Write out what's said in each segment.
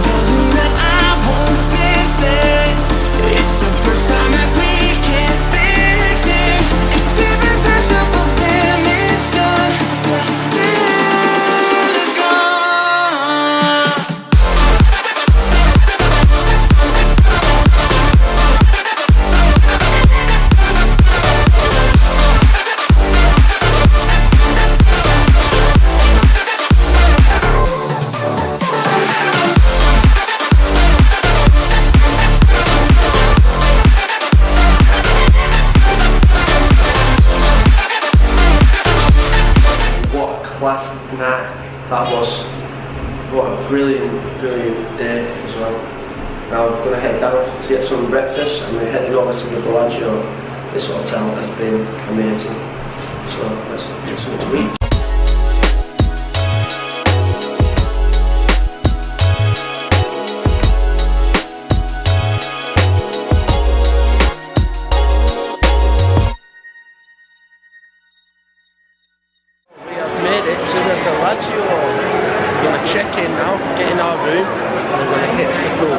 tells me that I won't miss it. It's the first time that we can't fix it. It's irreversible damage done. The deal is gone. Last night that was. What a brilliant day as well. Now I'm going to head down to get some breakfast and we're heading over to the Bellagio. This hotel has been amazing, so let's get something to eat. We're going to check in now, get in our room, and we're going to hit the pool.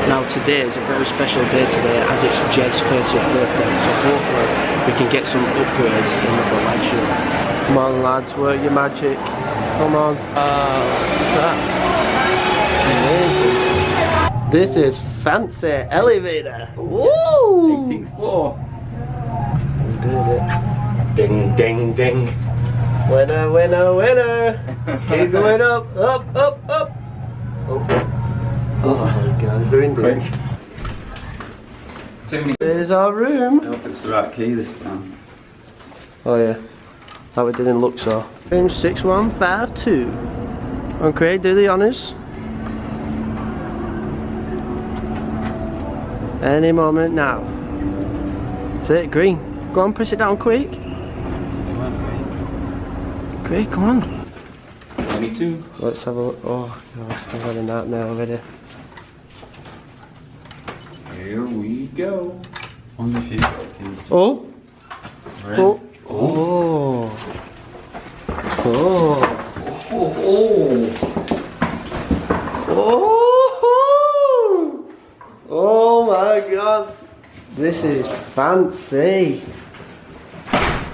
Now today is a very special day today as it's Jed's 30th birthday, so hopefully we can get some upgrades in the Bellagio. Come on lads, work your magic. Come on. That. Amazing. This is fancy elevator. Woo! 18th floor. We did it. Ding, ding, ding. Winner, winner, winner! Keep going up, up, up, up! Oh, oh my god, we're in there. There's our room. I hope it's the right key this time. Oh yeah, that we didn't look so. Room 6152. Okay, do the honours. Any moment now. That's it, green. Go on, press it down quick. Quick, come on. 22. Let's have a look. Oh god, I've had a nightmare already. Here we go. On the feet. Oh! Ready? Oh! Oh! Oh! Oh! Oh my god! This is fancy!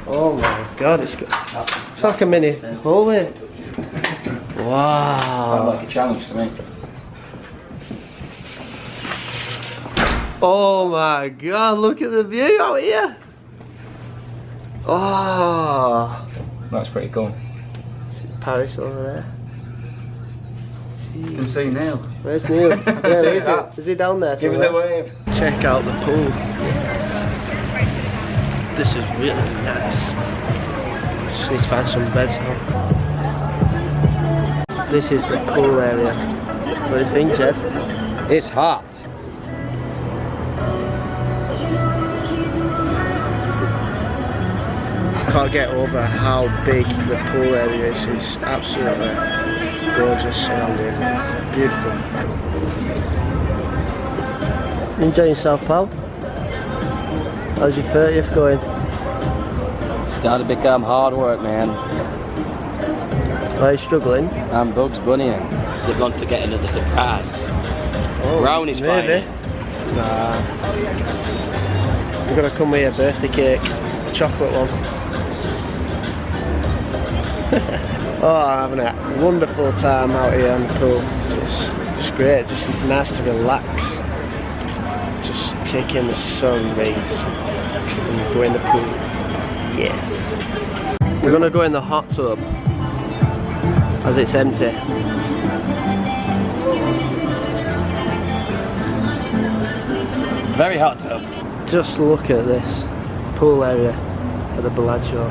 Oh my god, it's like a mini hallway. Wow! Sounds like a challenge to me. Oh my god, look at the view out here! Oh! That's pretty cool. Is it Paris over there? You can see Neil. Where's Neil? Yeah, where is it? Is he down there? Give us a wave. Check out the pool. This is really nice. Just need to find some beds now. This is the pool area. What do you think, Jed? It's hot. Can't get over how big the pool area is. It's absolutely gorgeous around here. Beautiful. Enjoy yourself, pal. How's your 30th going? Started to become hard work, man. Are you struggling? I'm Bugs Bunnying. They're going to get another surprise. Oh, Brownies, maybe. fine. Nah. We're gonna come with a birthday cake, a chocolate one. Oh, I'm having a wonderful time out here on the pool. It's great, just nice to relax. Just take in the sun rays and go in the pool. Yes. We're gonna go in the hot tub as it's empty. Very hot tub. Just look at this pool area at the Bellagio.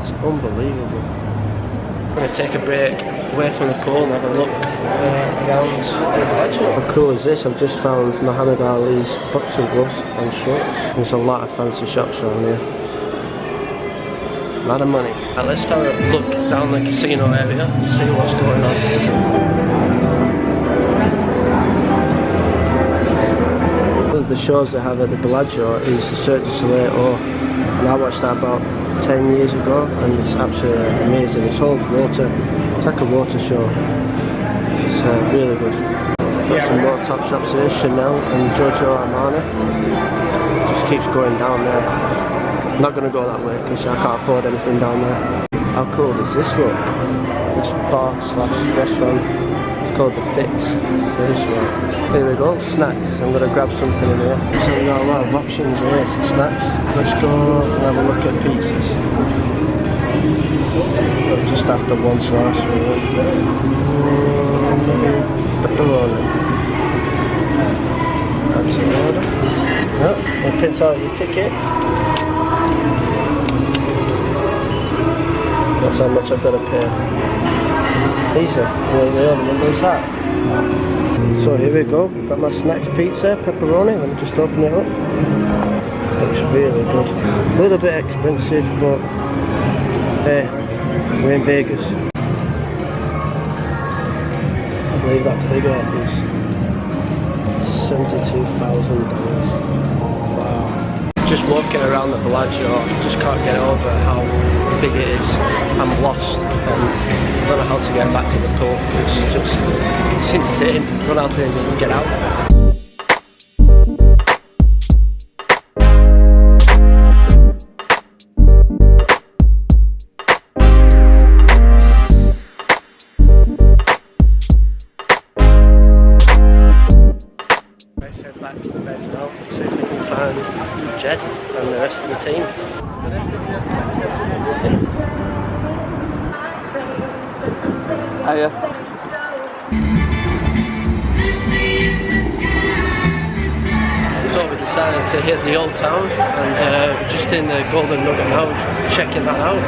It's unbelievable. I'm going to take a break away from the pool and have a look around the Bellagio. How cool is this? I've just found Muhammad Ali's boxing gloves and shorts. There's a lot of fancy shops around here. A lot of money. Right, let's have a look down the casino area and see what's going on. The shows they have at the Bellagio is the Cirque du Soleil, and I watched that about 10 years ago and it's absolutely amazing. It's all water, it's like a water show. really good. Got some more top shops here, Chanel and Giorgio Armani. Just keeps going down there. I'm not going to go that way because I can't afford anything down there. How cool does this look? This bar slash restaurant. It's called The Fix. This one. Here we go, snacks. I'm going to grab something in here. So we've got a lot of options here, some snacks. Let's go and have a look at pizzas. Just after one sauce, really. Pepperoni. That's an order. Oh, it prints out your ticket. That's how much I've got to pay. Easy. The order number is that. So here we go. Got my snacks pizza, pepperoni. Let me just open it up. Looks really good. A little bit expensive, but hey, we're in Vegas. I believe that figure is $72,000. Wow. Just walking around the Bellagio, just can't get over how big it is. I'm lost and I don't know how to get back to the pool. It's insane. Run out there and get out. Let's head back to the beds now, see if we can find Ged and the rest of the team. Hiya. So we decided to hit the old town and we're just in the Golden Nugget now, checking that out.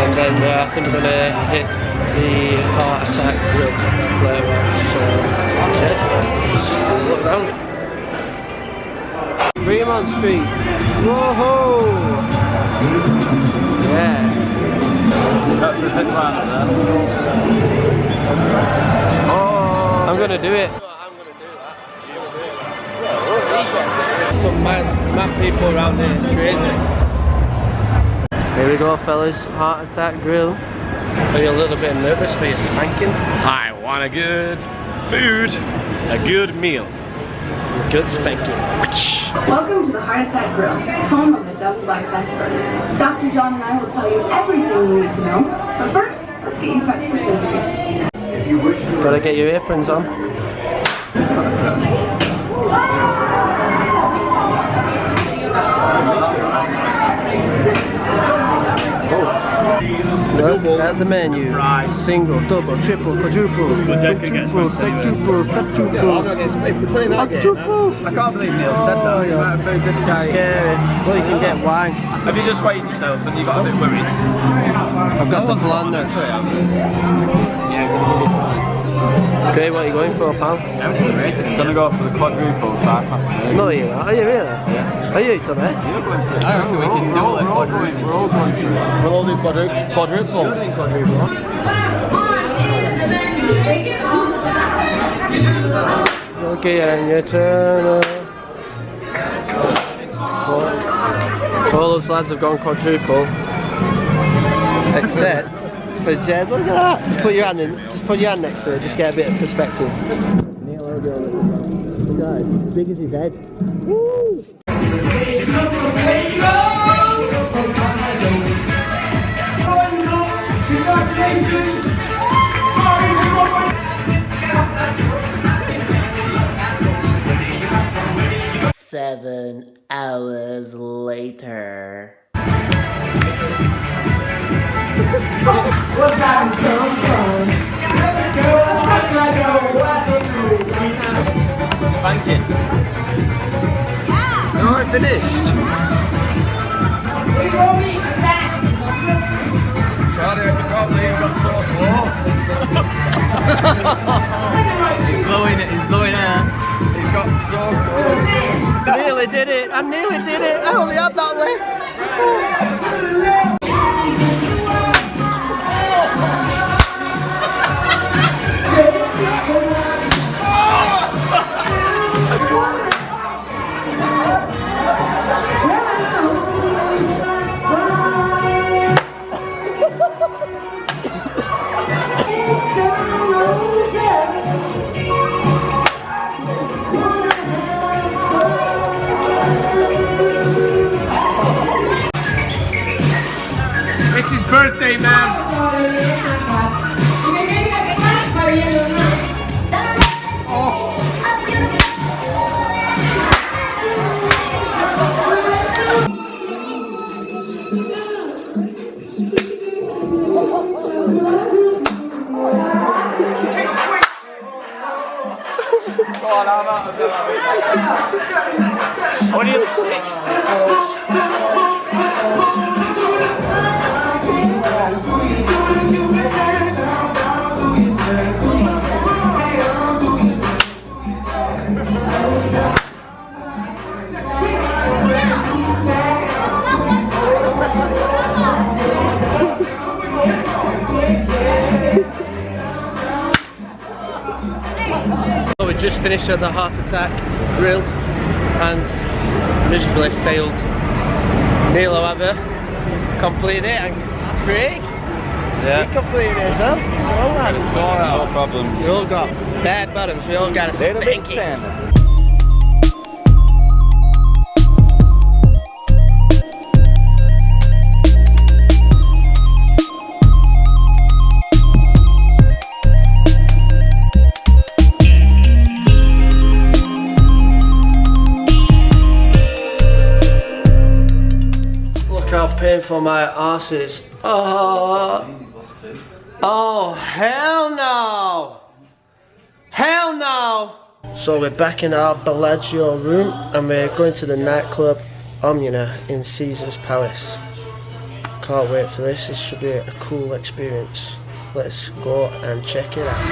And then I think we're going to hit the Heart Attack Grill later on. So yeah, look around. Fremont Street. Whoa! Yeah. That's the zip line up there. Oh, I'm gonna do it. I'm gonna do that. Some mad people around here, it's crazy. Here we go, fellas. Heart Attack Grill. Are you a little bit nervous for your spanking? I want a good food, a good meal. Good spanking. Welcome to the Heart Attack Grill, home of the Double Black Fence Burger. Dr. John and I will tell you everything you need to know, but first, let's get you prepped for surgery. Gotta get your aprons on. Look at the menu. Single, double, triple, quadruple, quadruple, sextuple, septuple, octuple. I can't believe Neil said that. Yeah. This guy. Scary. Well, you can get wine. Have you just weighed yourself and you got a bit worried? I've got the blender. Okay, what are you going for, pal? I'm gonna go for the quadruple bypass burger. No, you are. Are you really? Yeah. Are you done it? You're going for it. I reckon we can do it. We're all going for it. We'll all do quadruple. Okay, and your turn. All those lads have gone quadruple. Except for Ged. Look at that. Just put your hand in. Just put your hand next to it. Just get a bit of perspective. Neil, how are you doing? Guys, as big as his head. Woo! Congratulations! 7 hours later. Spanking. No, I finished. Chard, I can't believe you got so close. He's blowing it, he's blowing air. He's got so close. I nearly did it. I nearly did it. I only had that left. birthday, man. What do you say? We just finished at the Heart Attack Grill and miserably failed. Neil, however, completed it, and Craig, you completed it as well. Well, lads. No problem. We all got bad bottoms, we all got a spanking. Look how painful my arse is. Oh, hell no! Hell no! So we're back in our Bellagio room and we're going to the nightclub Omnia in Caesar's Palace. Can't wait for this, this should be a cool experience. Let's go and check it out.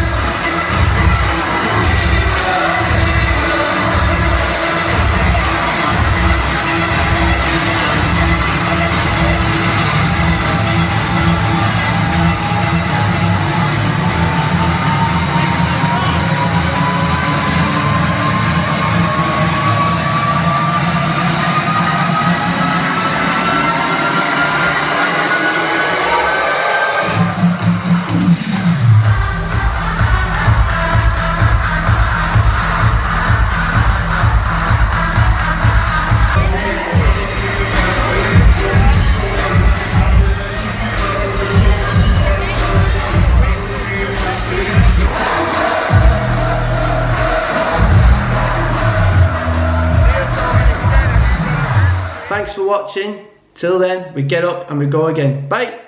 Thanks for watching. Till then, we get up and we go again. Bye!